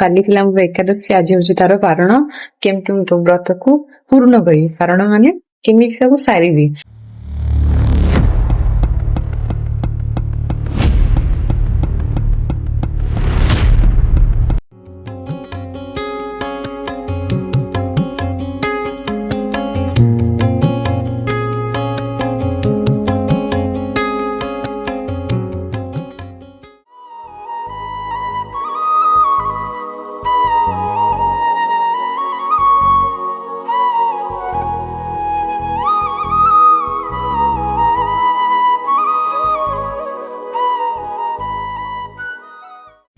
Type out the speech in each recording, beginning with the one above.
କାଲି ଥିଲା ଆମ ଏକାଦଶୀ, ଆଜି ହଉଛି ତାର ପାରଣ। କେମିତି ମୁଁ ବ୍ରତକୁ ପୂର୍ଣ୍ଣ କରିବି, ପାରଣ ମାନେ କେମିତି ତାକୁ ସାରିବି।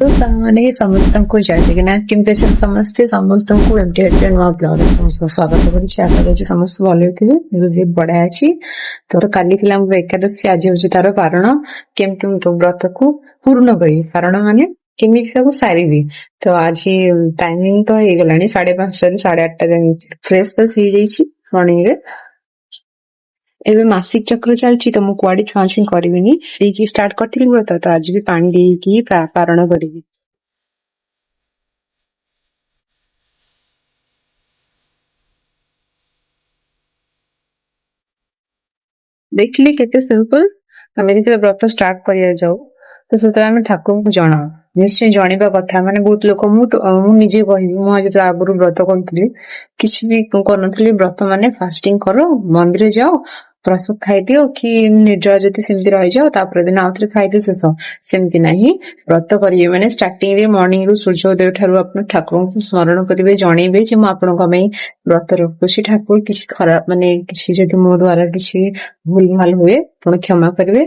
तो सामने समस्तଙ୍କୁ ଜୟ ଜଗନ୍ନାଥ। କେମିତି ଅଛନ୍ତି ସମସ୍ତେ? ସମସ୍ତଙ୍କୁ ଏମଟି ନୂଆ ବ୍ଲଗରେ ସମସ୍ତଙ୍କୁ ସ୍ୱାଗତ କରୁଛି। ଆଶା କରୁଛି ସମସ୍ତେ ଭଲ ହେଇଥିବେ। ବହୁତ ବଢିଆ ଅଛି। ତ କାଲି ଥିଲା ଆମ ଏକାଦଶୀ, ଆଜି ହଉଛି ତାର ପାରଣ। କେମିତି ମୁଁ ବ୍ରତକୁ ପୂର୍ଣ୍ଣ କରିବି, ପାରଣ ମାନେ କେମିତି ତାକୁ ସାରିବି। ତ ଆଜି ଟାଇମିଂ ତ ହେଇଗଲାଣି 5:30ରୁ 8:30 ଯାଏ। ଫ୍ରେଶ ହେଇଯାଇଛି ମର୍ଣ୍ଣିଂରେ। ଏବେ ମାସିକ ଚକ୍ର ଚାଲିଛି ତ ମୁଁ କୁଆଡେ ଛୁଆଁଛୁଇଁ କରିବିନି, ଦେଇକି ଷ୍ଟାର୍ଟ କରିଥିଲି ବ୍ରତ। ତ ଆଜି ବି ପାଣି ଦେଇକି ପାରଣ କରିବି। ଦେଖିଲି କେତେ ସିମ୍ପଲ। ଆମେ ଯେତେବେଳେ ବ୍ରତ ଷ୍ଟାର୍ଟ କରିବାକୁ ଯାଉ ତ ସେତେବେଳେ ଆମେ ଠାକୁରଙ୍କୁ ଜଣାଉ, ନିଶ୍ଚୟ ଜଣିବା କଥା। ମାନେ ବହୁତ ଲୋକ, ମୁଁ ନିଜେ କହିବି, ମୁଁ ଯେତେବେଳେ ଆଗରୁ ବ୍ରତ କରୁଥିଲି, କିଛି ବି କରୁନଥିଲି। ବ୍ରତ ମାନେ ଫାଷ୍ଟିଂ କର, ମନ୍ଦିର ଯାଅ, ପ୍ରସାଦ ଖାଇଦିଅ, କି ନିର୍ଜଳ ଯଦି ସେମିତି ରହିଯାଅ, ତାପରେ ଦିନ ଆଉଥରେ ଖାଇଦିଅ, ଶେଷ। ସେମିତି ନାହିଁ। ବ୍ରତ କରିବେ ମାନେ ଷ୍ଟାର୍ଟିଂ ରେ ମର୍ଣ୍ଣିଂ ରୁ ସୂର୍ଯ୍ୟୋଦୟ ଠାରୁ ଆପଣ ଠାକୁରଙ୍କୁ ସ୍ମରଣ କରିବେ, ଜଣେଇବେ ଯେ ମୁଁ ଆପଣଙ୍କ ପାଇଁ ବ୍ରତ ରଖୁଛି। ଠାକୁର କିଛି ଖରାପ, ମାନେ କିଛି ଯଦି ମୋ ଦ୍ଵାରା କିଛି ଭୁଲ ଭାଲ ହୁଏ ଆପଣ କ୍ଷମା କରିବେ।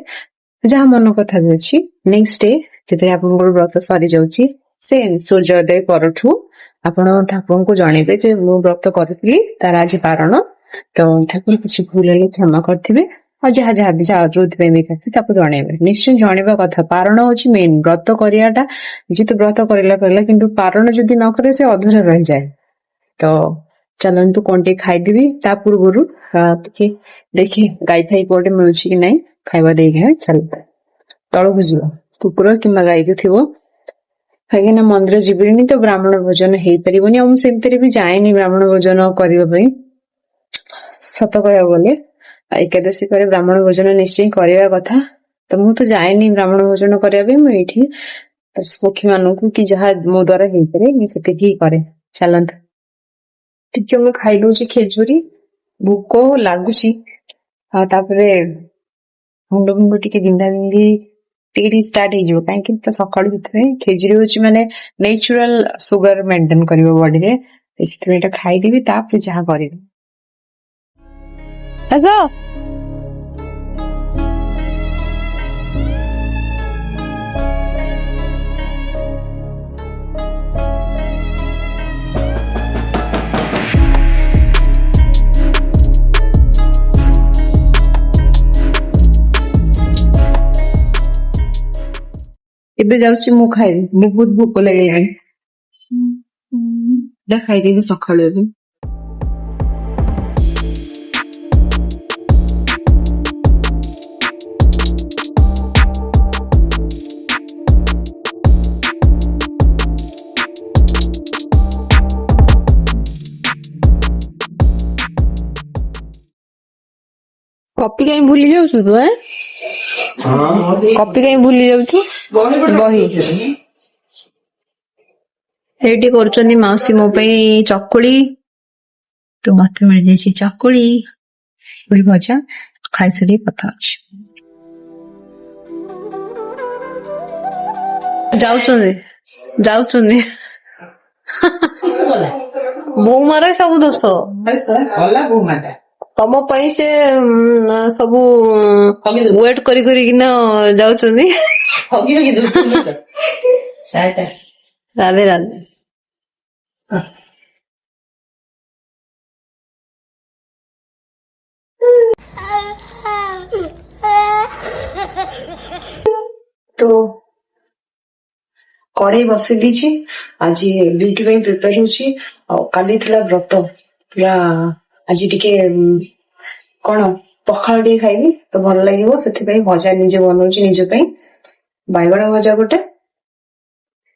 ଯାହା ମନ କଥା ବି ଅଛି, ନେକ୍ସଟ ଡେ ଯେତେବେଳେ ଆପଣଙ୍କର ବ୍ରତ ସରିଯାଉଛି, ସେ ସୂର୍ଯ୍ୟୋଦୟ ପରଠୁ ଆପଣ ଠାକୁରଙ୍କୁ ଜଣେଇବେ ଯେ ମୁଁ ବ୍ରତ କରିଥିଲି, ତାର ଆଜି ପାରଣ। ତ ଠାକୁର କିଛି ଭୁଲ ହେଲେ କ୍ଷମା କରିଥିବେ। ଆଉ ଯାହା ବି ଯୋଉଥିପାଇଁ ବି କରିଥିବେ ତାକୁ ଜଣେଇବେ। ନିଶ୍ଚୟ ଜଣେଇବା କଥା। ପାରଣ ହଉଛି ମେନ୍। ବ୍ରତ କରିବାଟା, ଯେହେତୁ ବ୍ରତ କରିଲା, କିନ୍ତୁ ପାରଣ ଯଦି ନ କରେ ସେ ଅଧୁରା ରହିଯାଏ। ତ ଚାଲନ୍ତୁ କଣ ଟିକେ ଖାଇଦେବି। ତା ପୂର୍ବରୁ ଟିକେ ଦେଖି ଗାଈ ଫାଇ କୋଉଠି ମିଳୁଛି କି ନାଇଁ, ଖାଇବା ଦେଇକି ଚାଲ ତଳକୁ ଯିବ। କୁକୁର କିମ୍ବା ଗାଈ ବି ଥିବ, କାହିଁକିନା ମନ୍ଦିର ଯିବିନି ତ ବ୍ରାହ୍ମଣ ଭୋଜନ ହେଇପାରିବନି। ଆଉ ମୁଁ ସେମିତିରେ ବି ଯାଏନି ବ୍ରାହ୍ମଣ ଭୋଜନ କରିବା ପାଇଁ। ସତ କହିବାକୁ ଗଲେ ଏକାଦଶୀ ପରେ ବ୍ରାହ୍ମଣ ଭୋଜନ ନିଶ୍ଚୟ କରିବା କଥା। ତ ମୁଁ ତ ଯାଏନି ବ୍ରାହ୍ମଣ ଭୋଜନ କରିବା ପାଇଁ। ମୁଁ ଏଇଠି ପକ୍ଷୀ ମାନଙ୍କୁ କି ଯାହା ମୋ ଦ୍ଵାରା ହେଇପାରେ ମୁଁ ସେତିକି ହିଁ କରେ। ଚାଲନ୍ତୁ ଟିକେ ମୁଁ ଖାଇଦଉଛି ଖେଜୁରୀ। ଭୋକ ଲାଗୁଛି, ଆଉ ତାପରେ ମୁଣ୍ଡ ଟିକେ ବିନ୍ଧା ବିନ୍ଧି ଟିକେ ଷ୍ଟାର୍ଟ ହେଇଯିବ। କାହିଁକି ତ ସକାଳୁ ଭିତରେ ଖେଜୁରୀ ହଉଛି ମାନେ ନେଚୁରାଲ ସୁଗାର ମେଣ୍ଟେନ କରିବ ବଡିରେ। ସେଥିପାଇଁ ଏଇଟା ଖାଇଦେବି, ତାପରେ ଯାହା କରିବି। ଆସ ଏବେ ଯାଉଛି ମୁଁ ଖାଇବି, ବହୁତ ଭୋକ ଲାଗିଲାଣି। ଖାଇଦେବି ସକାଳୁ ଏବେ। କପି କାହିଁ ଭୁଲି ଯାଉଛୁ ତୁ? କପି କାହିଁ ଭୁଲି ଯାଉଛୁ? ବହି ଏଇଠି କରୁଛନ୍ତି ମାଉସୀ ମୋ ପାଇଁ ଚକୁଳି। ତ ମତେ ମିଳିଯାଇଛି ଚକୁଳି ଭଜା। ଖାଇସାରି କଥା ଅଛି। ଯାଉଛନ୍ତି ବୋଉ ମାର ସବୁ ଦୋଷ ତମ ପାଇଁ। ସେ ସବୁ ୱେଟ କରିକିନା ଯାଉଛନ୍ତି। ରାଧେ ରାଧେ। ତ କଡେଇ ବସେଇ ଦେଇଛି। ଆଜି ଡ୍ୟୁଟି ପାଇଁ ପ୍ରିପେୟାର ହଉଛି। ଆଉ କାଲି ଥିଲା ବ୍ରତ ପୁରା। ଆଜି ଟିକେ କଣ ପଖାଳ ଟିକେ ଖାଇବି ତ ଭଲ ଲାଗିବ, ସେଥିପାଇଁ ଭଜା ନିଜେ ବନଉଛି ନିଜ ପାଇଁ। ବାଇଗଣ ଭଜା ଗୋଟେ,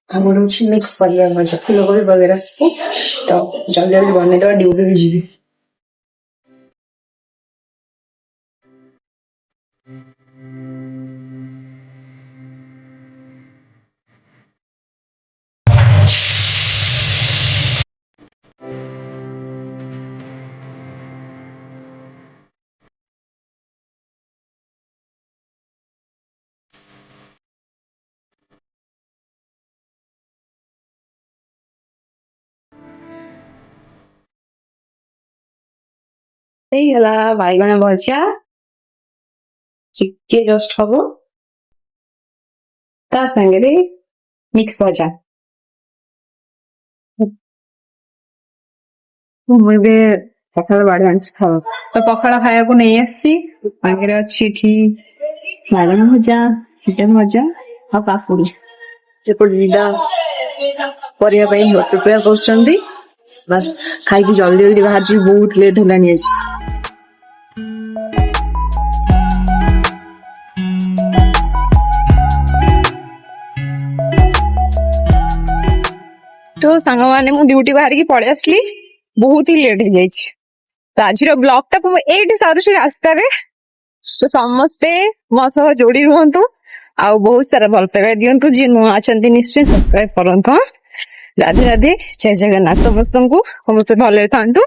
ଆମର ହଉଛି ମିକ୍ସ ପରିବା ଭଜା ଫୁଲକୋବି ବଗେରା ସବୁ ତ ଜଲ୍ଦି ଜଲ୍ଦି ବନେଇଦବା ଡ୍ୟୁଟି ବି ଯିବି। ହେଇଗଲା ବାଇଗଣ ଭଜା ଟିକେ ଜଷ୍ଟ ହବ ତା ସାଙ୍ଗରେ ମିକ୍ସ ଭଜା। ମୁଁ ଏବେ ପଖାଳ ବାଡି ଆଣିଛି ଖାଅ ତ ପଖାଳ ଖାଇବାକୁ ନେଇ ଆସିଛି। ପାଖରେ ଅଛି ଏଠି ବାଇଗଣ ଭଜା ଚିକେନ ଭଜା ଆଉ କାକୁଡି। ଏପଟେ ଦିଦା ପରିବା ପାଇଁ ପ୍ରିପେୟାର କରୁଛନ୍ତି। ବାସ୍ ଖାଇକି ଜଲ୍ଦି ଜଲ୍ଦି ବାହାରିଛି ବହୁତ ଲେଟ୍ ହେଲାଣି ଆଜି। ତ ସାଙ୍ଗମାନେ ମୁଁ ଡ୍ୟୁଟି ବାହାରିକି ପଳେଇ ଆସିଲି ବହୁତ ହି ଲେଟ୍ ହେଇଯାଇଛି। ତ ଆଜିର ବ୍ଲଗ ଟାକୁ ମୁଁ ଏଇଠି ସାରୁଛି ରାସ୍ତାରେ। ତ ସମସ୍ତେ ମୋ ସହ ଯୋଡି ରୁହନ୍ତୁ ଆଉ ବହୁତ ସାରା ଭଲ ପାଇବା ଦିଅନ୍ତୁ। ଯିଏ ନୂଆ ଅଛନ୍ତି ନିଶ୍ଚୟ ସବସ୍କ୍ରାଇବ କରନ୍ତୁ। ରାଧେ ରାଧେ ଜୟ ଜଗନ୍ନାଥ ସମସ୍ତଙ୍କୁ। ସମସ୍ତେ ଭଲରେ ଥାନ୍ତୁ।